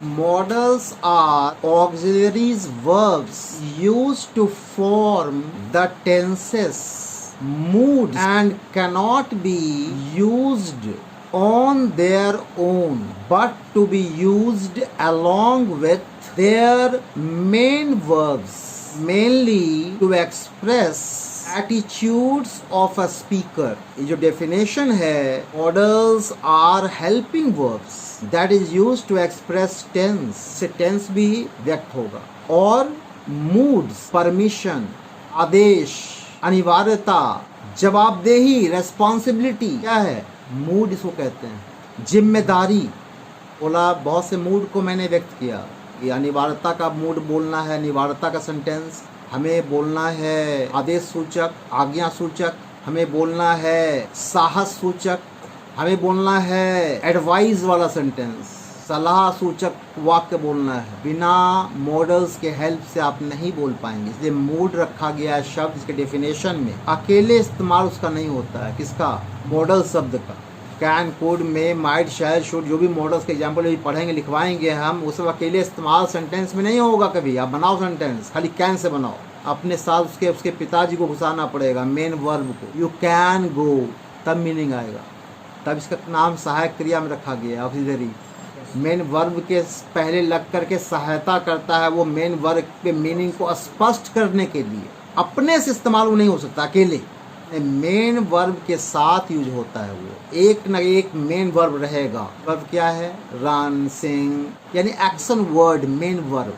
Modals are auxiliaries verbs used to form the tenses, moods, and cannot be used on their own but to be used along with their main verbs, mainly to express attitudes of a speaker. ये जो definition है, modals are helping verbs that is used to express tense, से tense भी व्यक्त होगा, और moods, permission, आदेश, अनिवार्यता, जवाबदेही, responsibility क्या है, मूड इसको कहते हैं, जिम्मेदारी। बोला बहुत से मूड को मैंने व्यक्त किया, ये अनिवार्यता का मूड बोलना है, अनिवार्यता का सेंटेंस, हमें बोलना है आदेश सूचक, आज्ञा सूचक, हमें बोलना है साहस सूचक, हमें बोलना है एडवाइस वाला सेंटेंस, सलाह सूचक वाक्य बोलना है। बिना मॉडल्स के हेल्प से आप नहीं बोल पाएंगे, इसलिए मूड रखा गया है शब्द के डेफिनेशन में। अकेले इस्तेमाल उसका नहीं होता है, किसका, मॉडल शब्द का। कैन, कुड, मे, माइट, शायद, शुड, जो भी मॉडल्स के एग्जाम्पल भी पढ़ेंगे लिखवाएंगे हम, वो सब अकेले इस्तेमाल सेंटेंस में नहीं होगा कभी। आप बनाओ सेंटेंस, खाली कैन से बनाओ, अपने साथ उसके पिताजी को घुसाना पड़ेगा, मेन वर्ब को, यू कैन गो, तब मीनिंग आएगा। तब इसका नाम सहायक क्रिया में रखा गया है, ऑक्सिलरी। मेन वर्ब के पहले लग करके सहायता करता है, वो मेन वर्ब के मीनिंग को स्पष्ट करने के लिए। अपने से इस्तेमाल वो नहीं हो सकता अकेले, मेन वर्ब के साथ यूज होता है। वो एक न एक मेन वर्ब रहेगा। वर्ब क्या है, रन, सिंग, यानी एक्शन वर्ड, मेन वर्ब,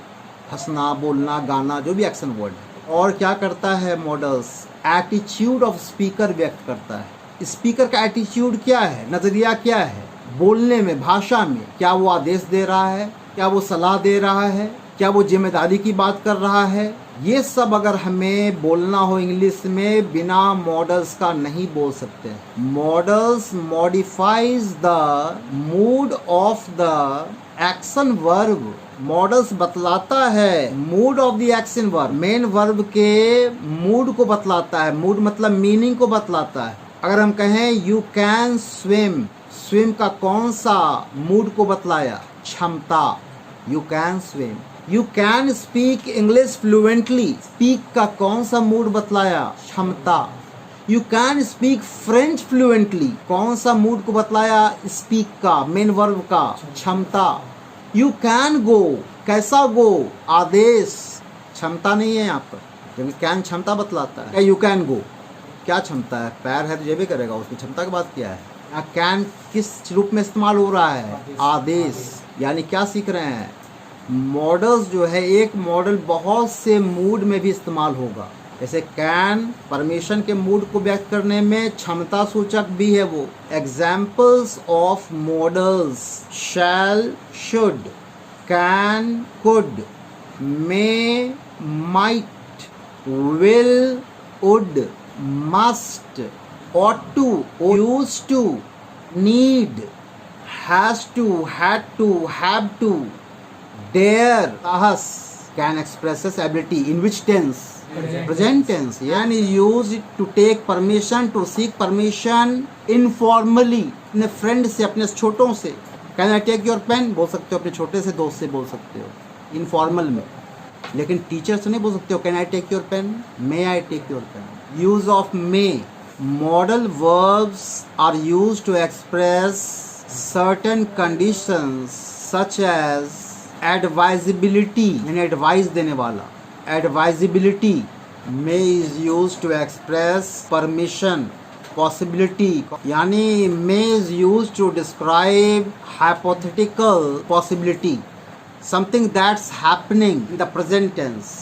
हंसना, बोलना, गाना, जो भी एक्शन वर्ड है। और क्या करता है मॉडल्स, एटीट्यूड ऑफ स्पीकर व्यक्त करता है। स्पीकर का एटीट्यूड क्या है, नजरिया क्या है बोलने में, भाषा में, क्या वो आदेश दे रहा है, क्या वो सलाह दे रहा है, क्या वो जिम्मेदारी की बात कर रहा है। ये सब अगर हमें बोलना हो इंग्लिश में, बिना मॉडल्स का नहीं बोल सकते। Modals modifies the mood of the action verb. Modals बतलाता है mood of the action verb, main verb के मूड को बतलाता है। मूड मतलब मीनिंग को बतलाता है। अगर हम कहें यू कैन स्विम, स्विम का कौन सा मूड को बतलाया, क्षमता, you can swim. You can speak English fluently, speak का कौन सा मूड बतलाया, क्षमता। You can speak French fluently, कौन सा मूड को बतलाया, स्पीक का, मेन वर्ब का, क्षमता। यू कैन गो, कैसा गो, आदेश, क्षमता नहीं है यहाँ पर, क्योंकि कैन क्षमता बतलाता है। यू कैन गो, क्या क्षमता है, पैर है तो ये भी करेगा, उसकी क्षमता की बात क्या है। कैन किस रूप में इस्तेमाल हो रहा है, आदेश। यानी क्या सीख रहे हैं, मॉडल्स जो है, एक मॉडल बहुत से मूड में भी इस्तेमाल होगा। जैसे कैन परमिशन के मूड को व्यक्त करने में क्षमता सूचक भी है वो। Examples of modals, shall, should, can, could, may, might, will, would, must, ought to, used to, need, has to, had to, have to, dare, साहस। Can expresses ability in which tense? Present tense. यानी used to take permission, to seek permission informally, अपने friend से, अपने छोटों से। Can I take your pen? बोल सकते हो, अपने छोटे से दोस्त से बोल सकते हो इनफॉर्मल में, लेकिन टीचर से नहीं बोल सकते हो can I take your pen, may I take your pen. Use of may, modal verbs are use to express certain conditions such as advisability, यानी एडवाइस देने वाला, advisability. May is use to express permission, possibility, यानी may is use to describe hypothetical possibility, something that's happening in the present tense,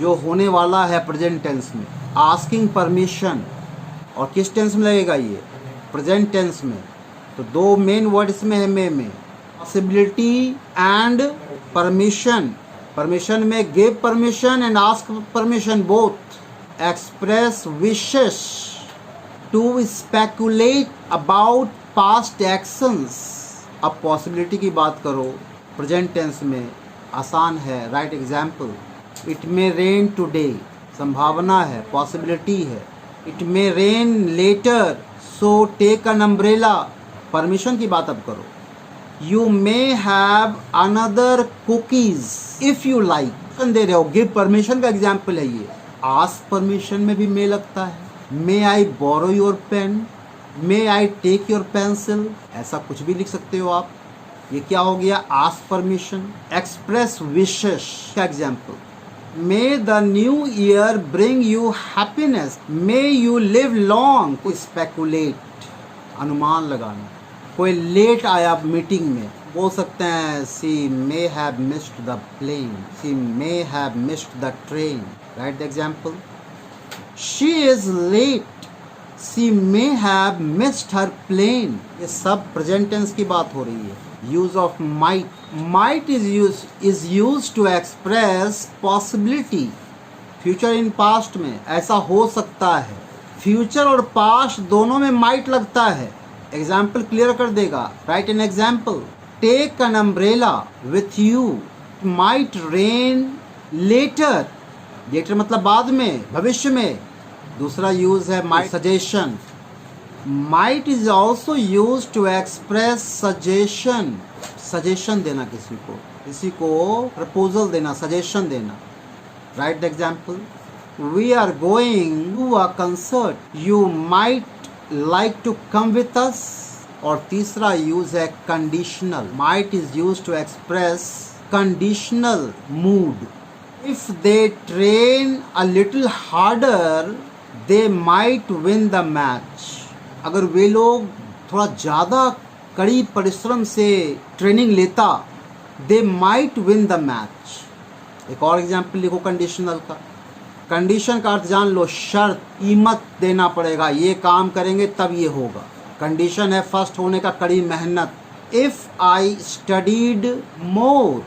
जो होने वाला है present tense में। Asking permission, और किस टेंस में लगेगा ये, प्रेजेंट टेंस में। तो दो मेन वर्ड इसमें है मे में, पॉसिबिलिटी एंड परमिशन। परमिशन में give permission and ask permission both. Express wishes, to speculate about past actions. अब पॉसिबिलिटी की बात करो प्रेजेंट टेंस में, आसान है, right example, it may rain today, संभावना है, पॉसिबिलिटी है। It may rain later, so take an umbrella, permission की बात अब करो। You may have another cookies if you like, दे रहे हो, गिव परमिशन का एग्जाम्पल है ये। आस्क परमिशन में भी मे लगता है। May I borrow your pen, may I take your pencil, ऐसा कुछ भी लिख सकते हो आप। ये क्या हो गया? Ask permission. एक्सप्रेस विशेस का example, may the new year bring you happiness, may you live long. कोई स्पेकुलेट, अनुमान लगाना। कोई लेट आया मीटिंग में, बोल सकते हैं she may have missed the plane, she may have missed the train. Write the example. She is late, she may have missed her plane. ये सब प्रेजेंट टेंस की बात हो रही है। Use of might, might is use to express possibility. Future in past में ऐसा हो सकता है। फ्यूचर और पास्ट दोनों में माइट लगता है। एग्जाम्पल क्लियर कर देगा। Write an example, take an umbrella with you, might rain later. Later मतलब बाद में, भविष्य में। दूसरा यूज है might, suggestion. Might is also use to express suggestion. Suggestion देना किसी को प्रपोजल देना, सजेशन देना। Write the example, we are going to a concert, you might like to come with us. और तीसरा यूज है conditional. Might is use to express conditional mood. If they train a little harder they might win the match. अगर वे लोग थोड़ा ज़्यादा कड़ी परिश्रम से ट्रेनिंग लेता, they might win the match. एक और एग्जाम्पल लिखो कंडीशनल का। कंडीशन का अर्थ जान लो, शर्त, कीमत देना पड़ेगा, ये काम करेंगे तब ये होगा। कंडीशन है फर्स्ट होने का, कड़ी मेहनत। If I studied more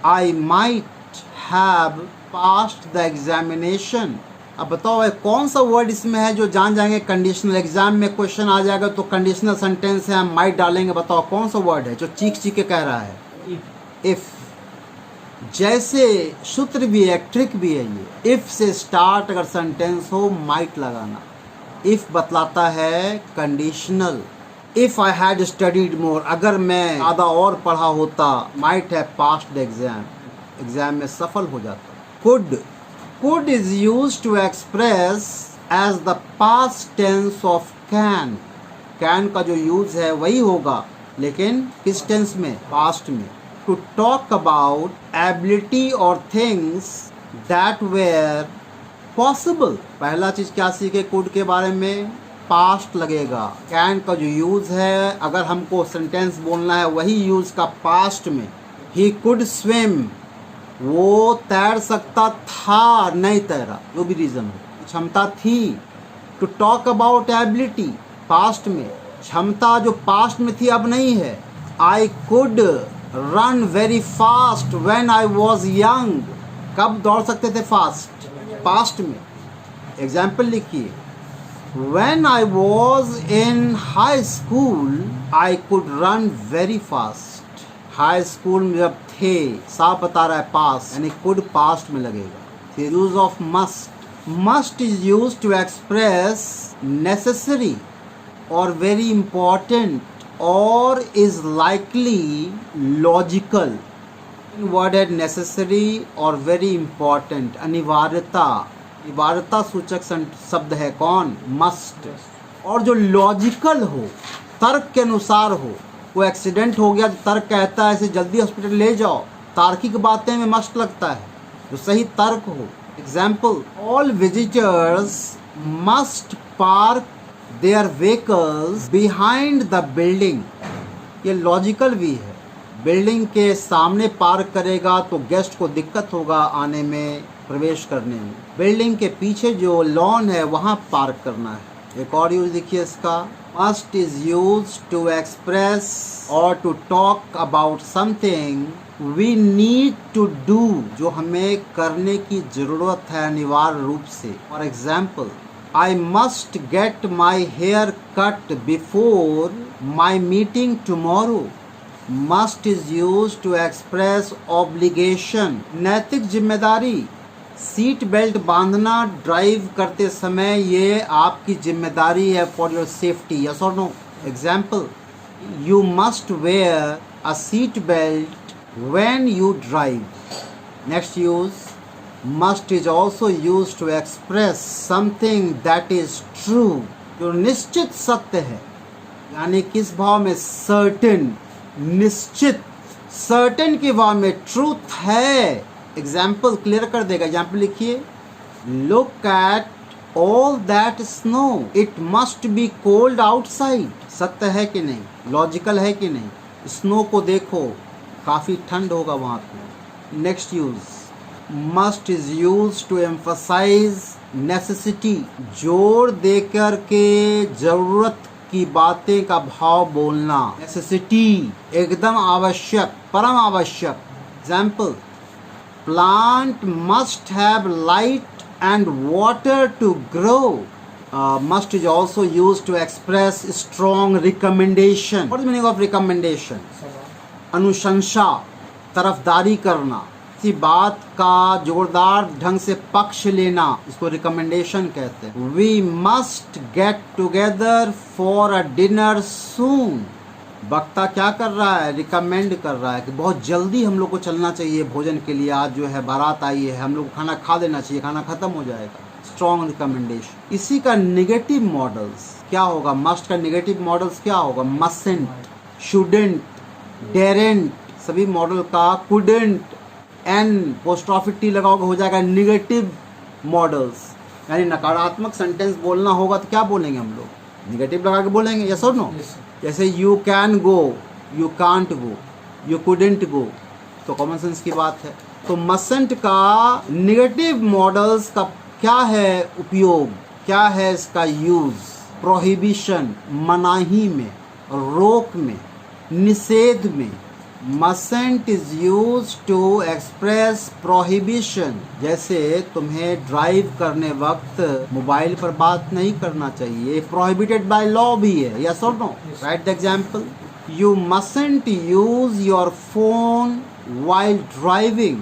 I might have passed the examination. अब बताओ भाई कौन सा वर्ड इसमें है जो जान जाएंगे कंडीशनल। एग्जाम में क्वेश्चन आ जाएगा तो कंडीशनल सेंटेंस है, हम माइट डालेंगे। बताओ कौन सा वर्ड है जो चीख चीख के कह रहा है? इफ। जैसे सूत्र भी है, ट्रिक भी है ये। इफ से स्टार्ट अगर सेंटेंस हो, माइट लगाना। इफ बतलाता है conditional. If I had studied more, अगर मैं ज़्यादा और पढ़ा होता, might have passed the exam, exam में सफल हो जाता। Could, could is used to express as the past tense of can. can का जो यूज है वही होगा, लेकिन किस टेंस में? पास्ट में। to talk about ability or things that were possible। पहला चीज क्या सीखे could के बारे में? पास्ट लगेगा। can का जो यूज है, अगर हमको सेंटेंस बोलना है वही यूज का पास्ट में। he could swim, वो तैर सकता था, नहीं तैरा, जो भी रीजन हो, क्षमता थी। To talk about ability, past में। क्षमता जो पास्ट में थी अब नहीं है। I could run very fast when I was young, कब दौड़ सकते थे फास्ट? पास्ट में। एग्जाम्पल लिखिए, when I was in high school I could run very fast. High school में जब थे, साफ बता रहा है पास, यानी कुड पास्ट में लगेगा। Use of must, must is use to express necessary और वेरी इंपॉर्टेंट और इज लाइकली लॉजिकल। वर्ड है नेसेसरी और वेरी इंपॉर्टेंट, अनिवार्यता। अनिवार्यता सूचक शब्द है कौन? मस्ट। और जो लॉजिकल हो, तर्क के अनुसार हो। वो एक्सीडेंट हो गया तो तर्क कहता है इसे जल्दी हॉस्पिटल ले जाओ, तार्किक बातें में मस्ट लगता है, जो सही तर्क हो। Example, all visitors must park their vehicles behind the building. ये लॉजिकल भी है। बिल्डिंग के सामने पार्क करेगा तो गेस्ट को दिक्कत होगा आने में, प्रवेश करने में। बिल्डिंग के पीछे जो लॉन है वहाँ पार्क करना है। एक और यूज देखिए इसका, must is used to express or to talk about something we need to do, जो हमें करने की जरूरत है अनिवार्य रूप से। For example, I must get my hair cut before my meeting tomorrow। must is used to express obligation, नैतिक जिम्मेदारी। सीट बेल्ट बांधना ड्राइव करते समय ये आपकी जिम्मेदारी है फॉर योर सेफ्टी, यस और no. Example, you must wear a seat belt when you drive. Next use, must is also used to express something that is true. जो निश्चित सत्य है, यानी किस भाव में? certain, निश्चित. certain के भाव में truth है. एग्जाम्पल क्लियर कर देगा. एग्जाम्पल लिखिए, look at all that snow, it must be cold outside. सत्य है कि नहीं? लॉजिकल है कि नहीं? स्नो को देखो, काफ़ी ठंड होगा वहाँ पे. Next use, must is use to emphasise necessity. जोर देकर के जरूरत की बातें का भाव बोलना. नेसेसिटी, एकदम आवश्यक, परम आवश्यक. Example, plant must have light and water to grow. Must is also used to express strong recommendation. What is the meaning of recommendation? अनुशंसा, तरफदारी करना, किसी बात का जोरदार ढंग से पक्ष लेना, इसको रिकमेंडेशन कहते हैं. We must get together for a dinner soon. वक्ता क्या कर रहा है? रिकमेंड कर रहा है कि बहुत जल्दी हम लोग को चलना चाहिए भोजन के लिए. आज जो है बारात आई है, हम लोग को खाना खा लेना चाहिए, खाना खत्म हो जाएगा. Strong recommendation. इसी का नेगेटिव मॉडल्स क्या होगा? मस्ट का नेगेटिव मॉडल्स क्या होगा? मसेंट, शुडेंट, डेरेंट. सभी मॉडल का कुडेंट, एन पोस्ट्रॉफिक टी लगाओगे हो जाएगा नेगेटिव मॉडल्स. यानी नकारात्मक सेंटेंस बोलना होगा तो क्या बोलेंगे हम लोग? नेगेटिव लगा के बोलेंगे. यस और नो? जैसे you can go, you can't go, you couldn't go, तो कॉमन सेंस की बात है. तो मसेंट का नेगेटिव मॉडल्स का क्या है उपयोग? क्या है इसका यूज? प्रोहिबिशन, मनाही में, रोक में, निषेध में. Mustn't is use to express prohibition. जैसे तुम्हें ड्राइव करने वक्त मोबाइल पर बात नहीं करना चाहिए, प्रोहिबिटेड बाय लॉ भी है. यस और no? Write the example. You mustn't use your phone while driving.